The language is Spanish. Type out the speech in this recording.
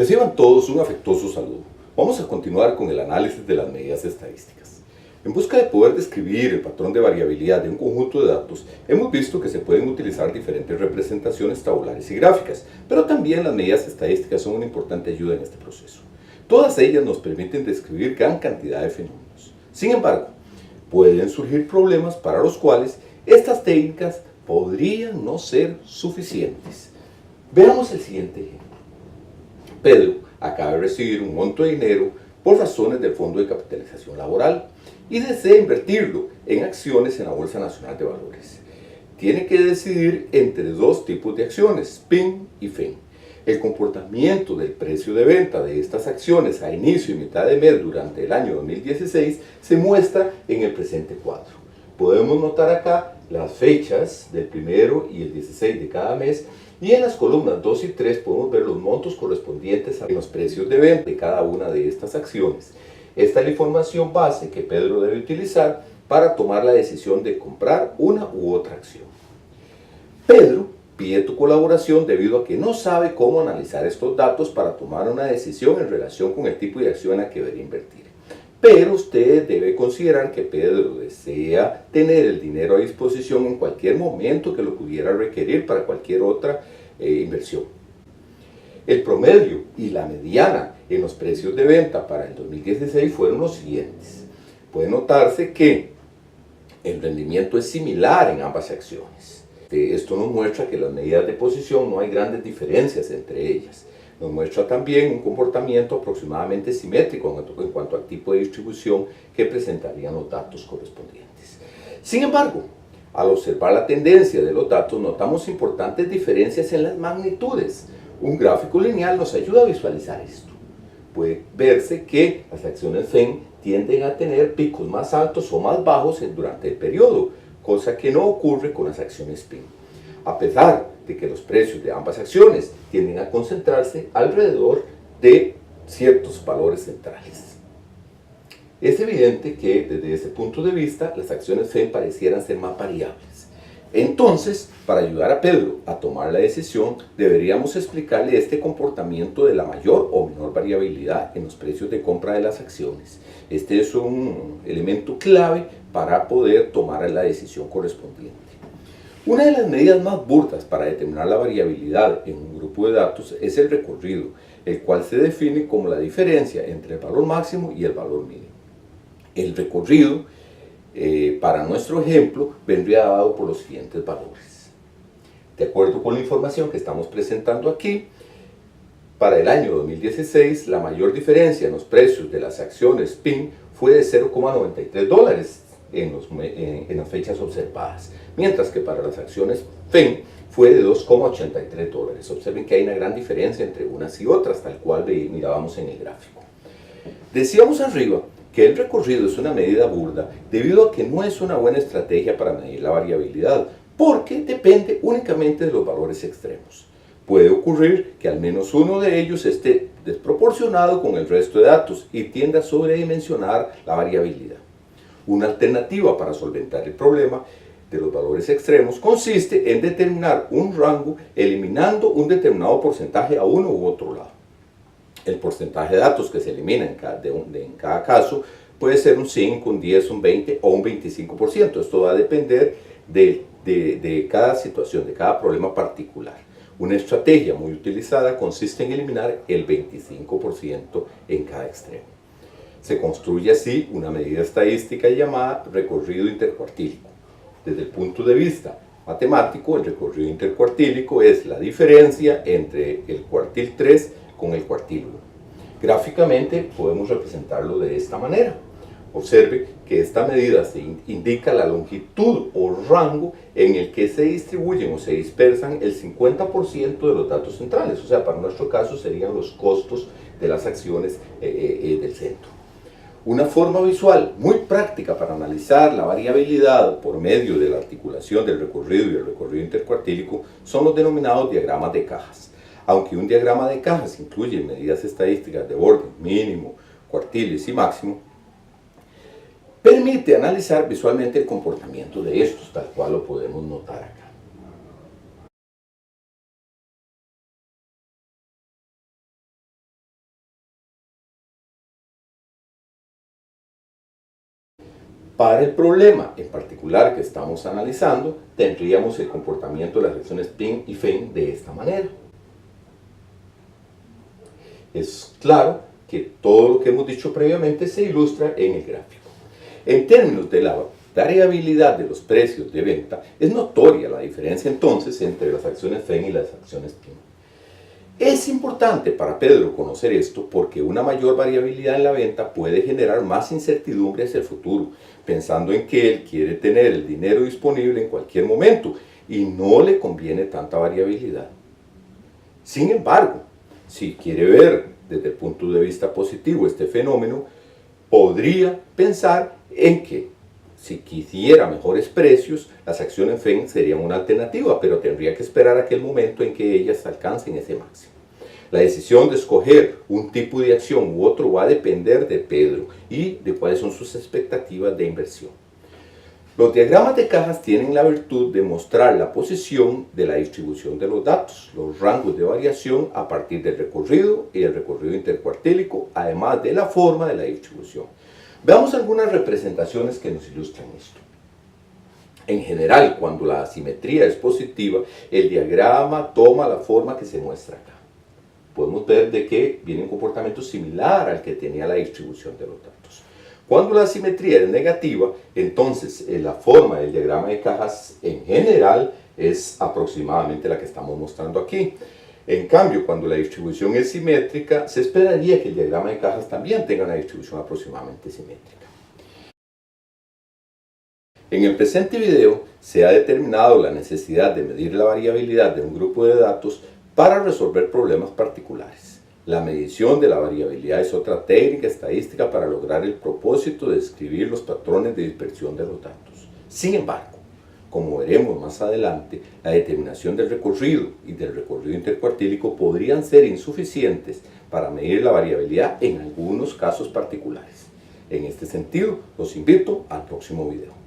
Reciban todos un afectuoso saludo. Vamos a continuar con el análisis de las medidas estadísticas. En busca de poder describir el patrón de variabilidad de un conjunto de datos, hemos visto que se pueden utilizar diferentes representaciones tabulares y gráficas, pero también las medidas estadísticas son una importante ayuda en este proceso. Todas ellas nos permiten describir gran cantidad de fenómenos. Sin embargo, pueden surgir problemas para los cuales estas técnicas podrían no ser suficientes. Veamos el siguiente ejemplo. Pedro acaba de recibir un monto de dinero por razones del Fondo de Capitalización Laboral y desea invertirlo en acciones en la Bolsa Nacional de Valores. Tiene que decidir entre dos tipos de acciones, PIN y FEN. El comportamiento del precio de venta de estas acciones a inicio y mitad de mes durante el año 2016 se muestra en el presente cuadro. Podemos notar acá las fechas del 1 y el 16 de cada mes, y en las columnas 2 y 3 podemos ver los montos correspondientes a los precios de venta de cada una de estas acciones. Esta es la información base que Pedro debe utilizar para tomar la decisión de comprar una u otra acción. Pedro pide tu colaboración debido a que no sabe cómo analizar estos datos para tomar una decisión en relación con el tipo de acción a que debería invertir. Pero usted debe considerar que Pedro desea tener el dinero a disposición en cualquier momento que lo pudiera requerir para cualquier otra inversión. El promedio y la mediana en los precios de venta para el 2016 fueron los siguientes. Puede notarse que el rendimiento es similar en ambas acciones. Esto nos muestra que las medidas de posición no hay grandes diferencias entre ellas. Nos muestra también un comportamiento aproximadamente simétrico en cuanto al tipo de distribución que presentarían los datos correspondientes. Sin embargo, al observar la tendencia de los datos, notamos importantes diferencias en las magnitudes. Un gráfico lineal nos ayuda a visualizar esto. Puede verse que las acciones FEN tienden a tener picos más altos o más bajos durante el periodo, cosa que no ocurre con las acciones PIN. A pesar de que los precios de ambas acciones tienden a concentrarse alrededor de ciertos valores centrales. Es evidente que desde ese punto de vista las acciones FEN parecieran ser más variables. Entonces, para ayudar a Pedro a tomar la decisión, deberíamos explicarle este comportamiento de la mayor o menor variabilidad en los precios de compra de las acciones. Este es un elemento clave para poder tomar la decisión correspondiente. Una de las medidas más burdas para determinar la variabilidad en un grupo de datos es el recorrido, el cual se define como la diferencia entre el valor máximo y el valor mínimo. El recorrido, para nuestro ejemplo, vendría dado por los siguientes valores. De acuerdo con la información que estamos presentando aquí, para el año 2016, la mayor diferencia en los precios de las acciones PIN fue de $0,93 en las fechas observadas, mientras que para las acciones FEN fue de $2,83. Observen que hay una gran diferencia entre unas y otras, tal cual mirábamos en el gráfico. Decíamos arriba que el recorrido es una medida burda debido a que no es una buena estrategia para medir la variabilidad, porque depende únicamente de los valores extremos. Puede ocurrir que al menos uno de ellos esté desproporcionado con el resto de datos y tienda a sobredimensionar la variabilidad. Una alternativa para solventar el problema de los valores extremos consiste en determinar un rango eliminando un determinado porcentaje a uno u otro lado. El porcentaje de datos que se elimina en cada caso puede ser un 5, un 10, un 20 o un 25%. Esto va a depender de cada situación, de cada problema particular. Una estrategia muy utilizada consiste en eliminar el 25% en cada extremo. Se construye así una medida estadística llamada recorrido intercuartílico. Desde el punto de vista matemático, el recorrido intercuartílico es la diferencia entre el cuartil 3 con el cuartil 1. Gráficamente podemos representarlo de esta manera. Observe que esta medida indica la longitud o rango en el que se distribuyen o se dispersan el 50% de los datos centrales. O sea, para nuestro caso serían los costos de las acciones del centro. Una forma visual muy práctica para analizar la variabilidad por medio de la articulación del recorrido y el recorrido intercuartílico son los denominados diagramas de cajas. Aunque un diagrama de cajas incluye medidas estadísticas de orden mínimo, cuartiles y máximo, permite analizar visualmente el comportamiento de estos, tal cual lo podemos notar acá. Para el problema en particular que estamos analizando, tendríamos el comportamiento de las acciones PIN y FEN de esta manera. Es claro que todo lo que hemos dicho previamente se ilustra en el gráfico. En términos de la variabilidad de los precios de venta, es notoria la diferencia entonces entre las acciones FEN y las acciones PIN. Es importante para Pedro conocer esto porque una mayor variabilidad en la venta puede generar más incertidumbre hacia el futuro, pensando en que él quiere tener el dinero disponible en cualquier momento y no le conviene tanta variabilidad. Sin embargo, si quiere ver desde el punto de vista positivo este fenómeno, podría pensar en que si quisiera mejores precios, las acciones FEN serían una alternativa, pero tendría que esperar aquel momento en que ellas alcancen ese máximo. La decisión de escoger un tipo de acción u otro va a depender de Pedro y de cuáles son sus expectativas de inversión. Los diagramas de cajas tienen la virtud de mostrar la posición de la distribución de los datos, los rangos de variación a partir del recorrido y el recorrido intercuartílico, además de la forma de la distribución. Veamos algunas representaciones que nos ilustran esto. En general, cuando la asimetría es positiva, el diagrama toma la forma que se muestra acá. Podemos ver de que viene un comportamiento similar al que tenía la distribución de los datos. Cuando la asimetría es negativa, entonces la forma del diagrama de cajas en general es aproximadamente la que estamos mostrando aquí. En cambio, cuando la distribución es simétrica, se esperaría que el diagrama de cajas también tenga una distribución aproximadamente simétrica. En el presente video se ha determinado la necesidad de medir la variabilidad de un grupo de datos para resolver problemas particulares. La medición de la variabilidad es otra técnica estadística para lograr el propósito de describir los patrones de dispersión de los datos. Sin embargo, como veremos más adelante, la determinación del recorrido y del recorrido intercuartílico podrían ser insuficientes para medir la variabilidad en algunos casos particulares. En este sentido, los invito al próximo video.